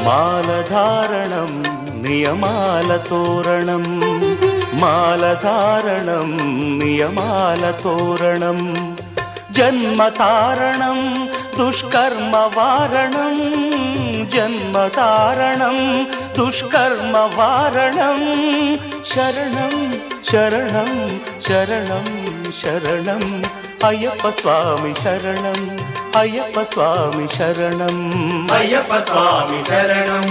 మాలధారణం నియమాల తోరణం, మాలధారణం నియమాల తోరణం, జన్మతారణం దుష్కర్మ వారణం, జన్మతారణం దుష్కర్మ వారణం, శరణం శరణం శరణం శరణం అయ్యప్ప స్వామి శరణం, అయ్యప్ప స్వామి శరణం, అయ్యప్ప స్వామి శరణం,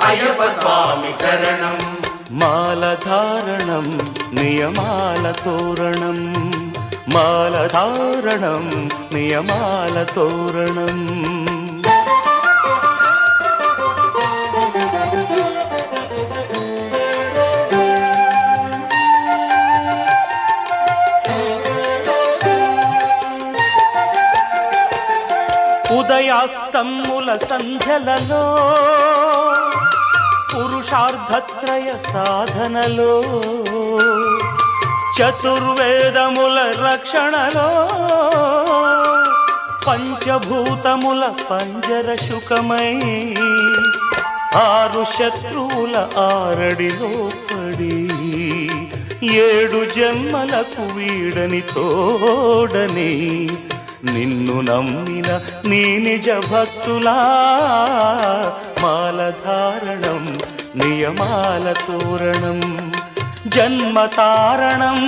అయ్యప్ప స్వామి శరణం. మాలధారణం నియమాల తోరణం, మాలధారణం నియమాల తోరణం. ఉదయాస్తమ్ముల సంధ్యలలో పురుషార్థత్రయ సాధనలో, చతుర్వేదముల రక్షణలో, పంచభూతముల పంజర శుకమై, ఆరు శత్రువుల ఆరడిలో పడి, ఏడు జన్మలకు వీడని తోడని, నిన్ను నమ్మిన నీ నిజ భక్తులా, మాలధారణం నియమాల తోరణం, జన్మతారణం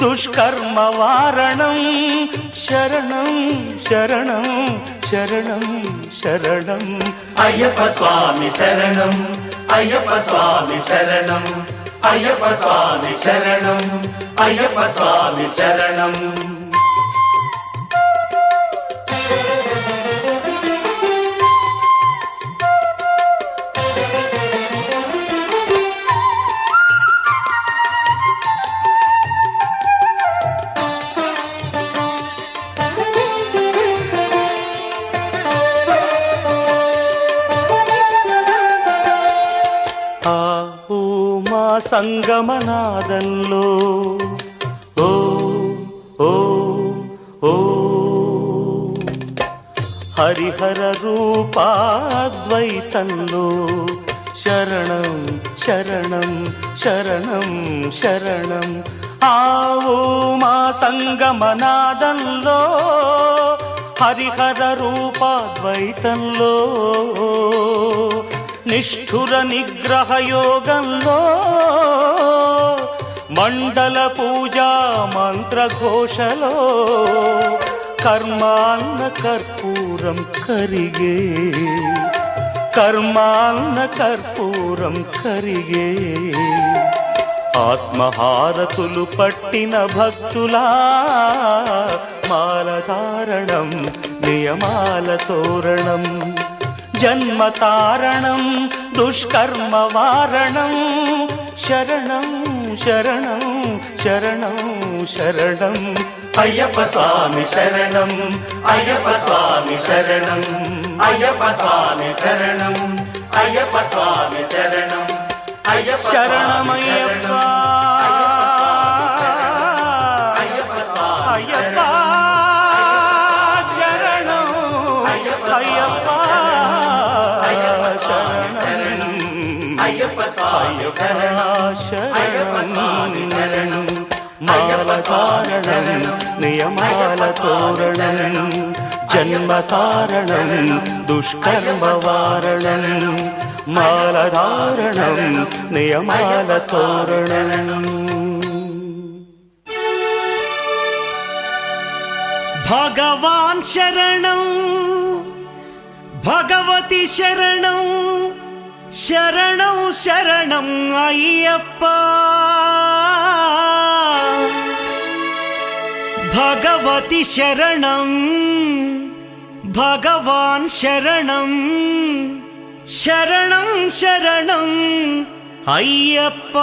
దుష్కర్మ వారణం, శరణం శరణం శరణం శరణం అయ్యప్ప స్వామి శరణం, అయ్యప్ప స్వామి శరణం, అయ్యప్ప స్వామి శరణం, అయ్యప్ప స్వామి శరణం. సంగమనాదంలో ఓ ఓ ఓ హరిహర రూపాద్వైతంలో, శరణం శరణం శరణం శరణం ఆవు మా సంగమనాదంలో, హరిహర రూపాద్వైతంలో, నిష్ఠుర నిగ్రహ యోగంలో, మండల పూజా మంత్రఘోషలో, కర్మాన్న కర్పూరం కరిగే, కర్మాన్న కర్పూరం కరిగే, ఆత్మహారతులు పట్టిన భక్తులా, మాలధారణం నియమాల తోరణం, జన్మతారణం దుష్కర్మ వారణం, శరణం శరణం శరణం శరణం అయ్యప్ప స్వామి శరణం, అయ్యప్ప స్వామి శరణం, అయ్యప్ప స్వామి శరణం, అయ్యప్ప స్వామి శరణం, అయ్యప్ప శరణమయ్యప్ప, అయ్యప్ప స్వామి శరణం, అయ్యప్ప శరణం, అయ్యప్ప స్వామి శరణం, మాలధారణం నియమాల తోరణం, జన్మతారణం దుష్కర్మ వారణం, మాలధారణం నియమాల తోరణం. భగవాన్ శరణం, భగవతి శరణం, శరణం శరణం అయ్యప్ప, భగవతి శరణం, భగవాన్ శరణం, శరణం శరణం అయ్యప్ప.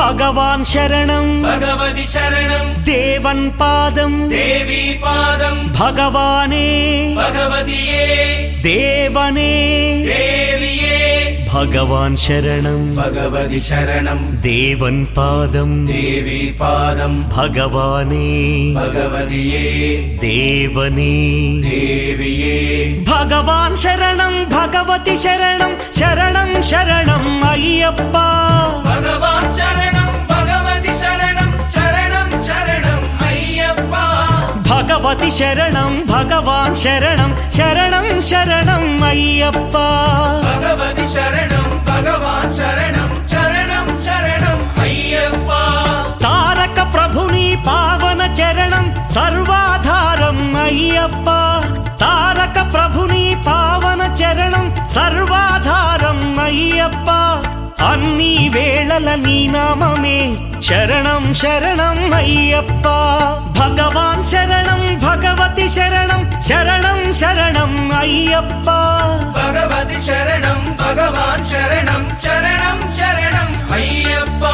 భగవాన్ శరణం భగవతి శరణం దేవన్ పాదం దేవీ పాదం భగవానే భగవతియే దేవనే దేవియే భగవాన్ శరణం భగవతి శరణం దేవన్ పాదం దేవీ పాదం భగవానే భగవతియే దేవనే దేవియే భగవాన్ శరణం భగవతి శరణం శరణం శరణం అయ్యప్ప భగవాన్ శరణం భగవతి శరణం శరణం శరణం అయ్యప్ప భగవతి శరణం భగవాన్ శరణం శరణం శరణం అయ్యప్ప భగవతి శరణం భగవాన్ శరణం శరణం శరణం అయ్యప్ప తారక ప్రభుని పావన చరణం సర్వాధారం అయ్యప్ప తారక ప్రభుని పావన చరణం సర్వాధారం అయ్యప్ప అన్ని వేళల నీ నామమే శరణం శరణం అయ్యప్ప భగవాన్ శరణం భగవతి శరణం శరణం శరణం అయ్యప్ప భగవతి శరణం భగవాన్ శరణం శరణం శరణం అయ్యప్ప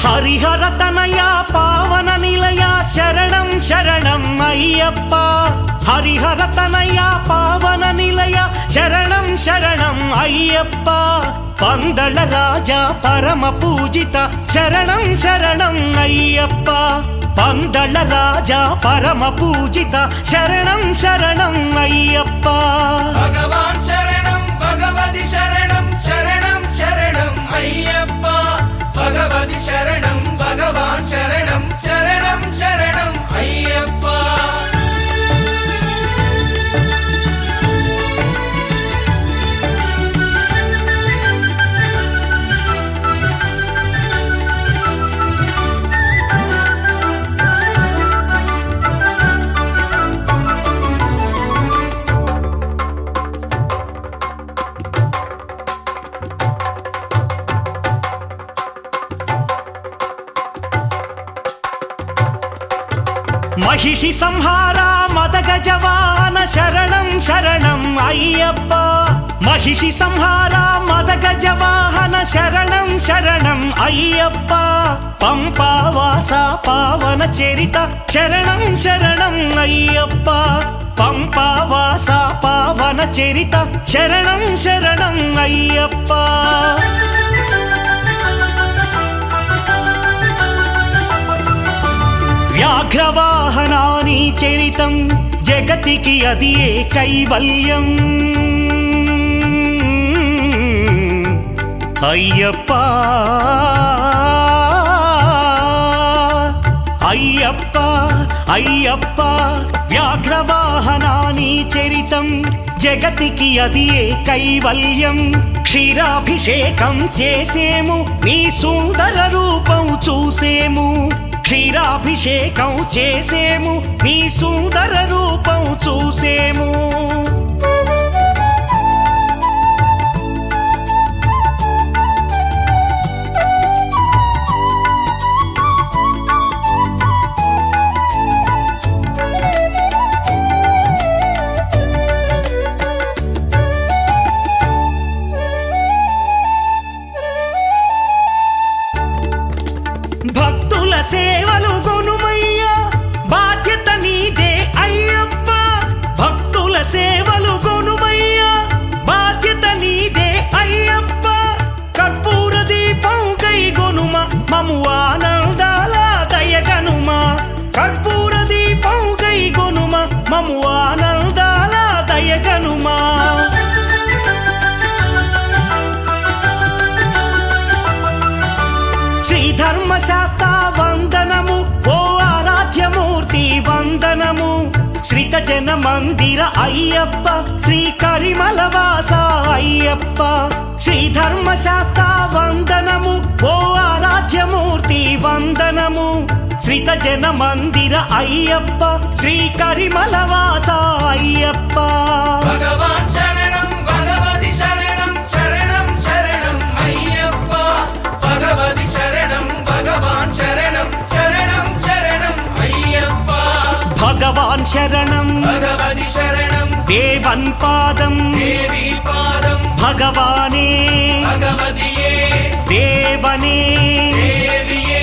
హరిహర తనయ పావన నిలయ శరణం శరణం అయ్యప్ప హరిహర తనయ పావన నిలయ శరణం శరణం అయ్యప్ప పందళ రాజా పరమ పూజిత శరణం శరణం అయ్యప్ప పందళ రాజా పరమ పూజిత శరణం శరణం అయ్యప్ప భగవాన్ శరణం భగవతి శరణం శరణం శరణం అయ్యప్ప భగవతి శరణం భగవాన్ శరణం శరణం శరణం అయ్యప్ప మహిషి సంహార మదగజ వాహన శరణం శరణం అయ్యప్ప మహిషి సంహార మదగజ వాహన శరణం శరణం అయ్యప్ప పంపావాస పావన చరిత శరణం శరణం అయ్యప్ప పంపావాస పావన చరిత శరణం శరణం అయ్యప్ప వ్యాఘ్రవాహనాని చరితం జగతికి అది ఏ కైవల్యం అయ్యప్ప అయ్యప్ప అయ్యప్ప వ్యాఘ్రవాహనాని చరితం జగతికి అది ఏ కైవల్యం క్షీరాభిషేకం చేసేము నీ సుందర రూపం చూసేము క్షీరాభిషేకం చేసేము నీ సుందర రూపం చూసేము భక్తుల సేవలు గొనుమయ్యా బాధ్యత నీదే అయ్యప్ప భక్తుల సేవలు గొనుమయ్యా బాధ్యత నీదే అయ్యప్ప కర్పూర దీపం కై గొనుమ మము ఆనందాల దయగనుమ కర్పూర దీపం కై గొనుమ మము ఆనందాల దయగనుమా ధర్మశాస్త్ర వందనము ఓ ఆరాధ్యమూర్తి వందనము శ్రీత జన మందిర అయ్యప్ప శ్రీ కరిమలవాస అయ్యప్ప శ్రీ ధర్మశాస్త్ర వందనము ఓ ఆరాధ్యమూర్తి వందనము శ్రీత జన మందిర అయ్యప్ప శ్రీ కరిమలవాస అయ్యప్ప భగవాన్ శరణం భగవతి శరణం శరణం శరణం అయ్యప్ప భగవాన్ శరణం భగవతి శరణం దేవన్ పాదం దేవి పాదం భగవానే భగవతియే దేవనే దేవియే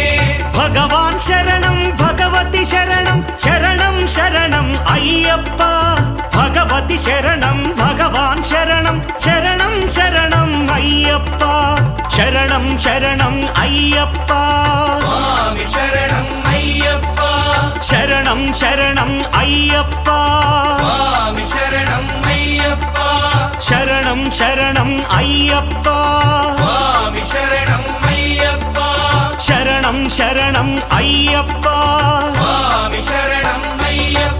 భగవాన్ శరణం భగవతి శరణం శరణం శరణం అయ్యప్ప భగవతి శరణం భగవాన్ శరణం శరణం శరణం అయ్యప్ప శరణం శరణం అయ్యప్ప స్వామి శరణం అయ్యప్ప శరణం శరణం అయ్యప్ప స్వామి శరణం అయ్యప్ప శరణం శరణం అయ్యప్ప స్వామి శరణం అయ్యప్ప శరణం శరణం అయ్యప్ప స్వామి శరణం అయ్యప్ప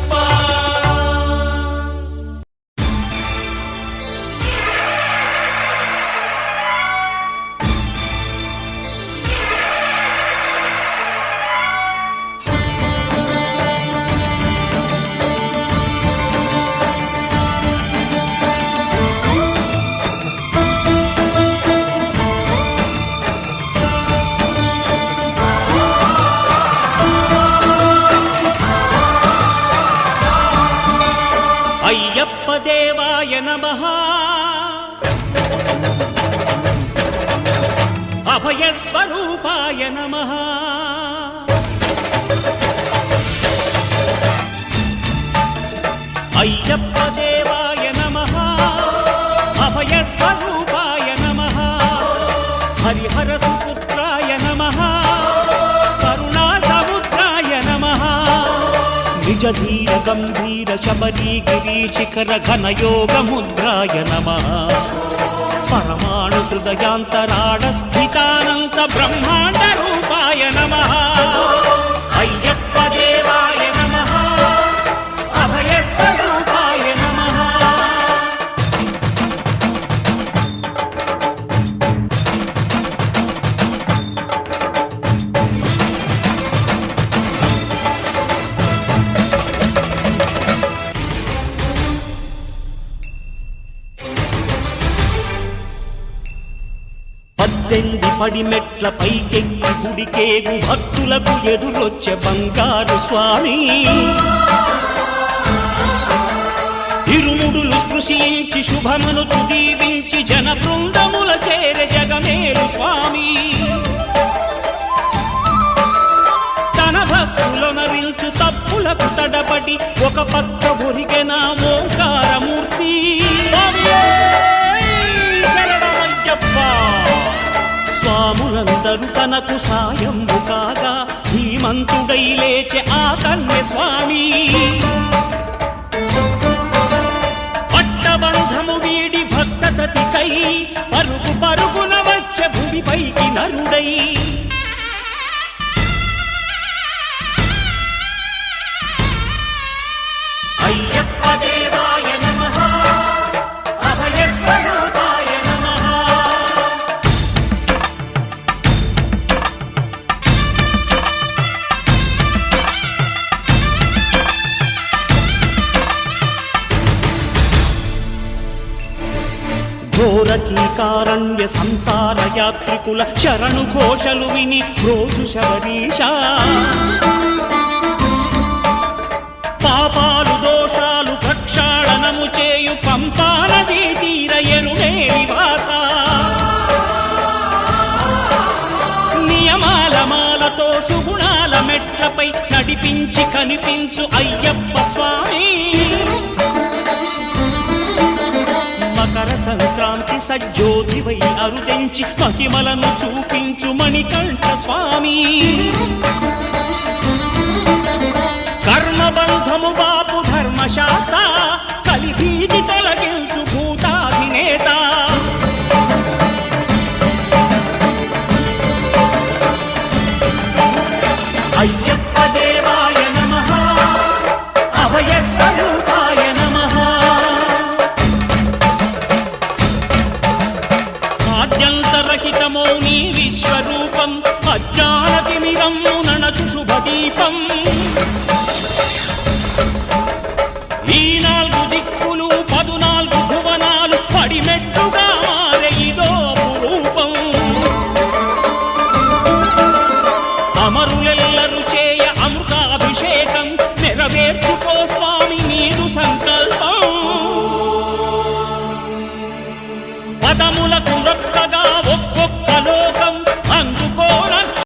అయ్యప్ప దేవాయ నమః అభయ స్వరూపాయ నమః అయ్యప్ప దేవాయ నమః అభయ స్వరూపాయ నమః హరిహర సుపుత్రాయ నమః కరుణా సముద్రాయ నమః నిజ ధీర గంభీర శబరీ గిరి శిఖర ఘన యోగ ముద్రాయ నమః పరమాణు హృదయాంతరాళ స్థితానంత బ్రహ్మాండ రూపాయ నమః అయ్యప్ప దేవాయ నమః అభయ స్వరూపాయ నమః పద్దెంది పడిమెట్ల పైకెక్కి గుడికేగు భక్తులకు ఎదురొచ్చే బంగారు స్వామి ఇరుముడులు స్పృశించి శుభమును దీవించి జన బృందముల చేరే జగమేలు స్వామి తన భక్తులనరిల్చు తప్పులకు తడబడి ఒక పక్క ఒరిగెన ఓంకారమూర్తి శరణమయ్యప్ప స్వాములందరూ తనకు సాయంబు కాగా ధీమంతుడై లేచే ఆ కన్య స్వామి పట్టబంధము వీడి భక్తతతికై పరుగు పరుగున వచ్చే భూమిపైకి నరుడై అయ్యప్ప దేవాయ నమః అభయ స్వరూపాయ నమః ఘోరకీకారణ్య సంసార యాత్రికుల శరణు ఘోషలు విని రోజు శబరీష పాపాలు దోషాలు ప్రక్షాళనము చేయు పంపానదీ తీర ఎరుమే నివాస నియమాల మాలతో సుగుణాల మెట్లపై నడిపించి కనిపించు అయ్యప్ప స్వామి మకర సంక్రాంతి సజ్జోతివై అరుదించి మహిమలను చూపించు మణికంఠ స్వామి కర్మబంధము బాపు ధర్మశాస్త్ర కలిభీతి తొలగించు భూతాధినేత అయ్యప్ప దేవాయ నమః అభయ స్వరూపాయ నమః ఆద్యంతరహితమో నీ విశ్వరూపం అజ్ఞానతిమిరము నణచు శుభదీపం ఈ 4 దిక్కులు 14 భువనాలు పడిమెట్టుగా మారే ఇదో రూపం అమరుల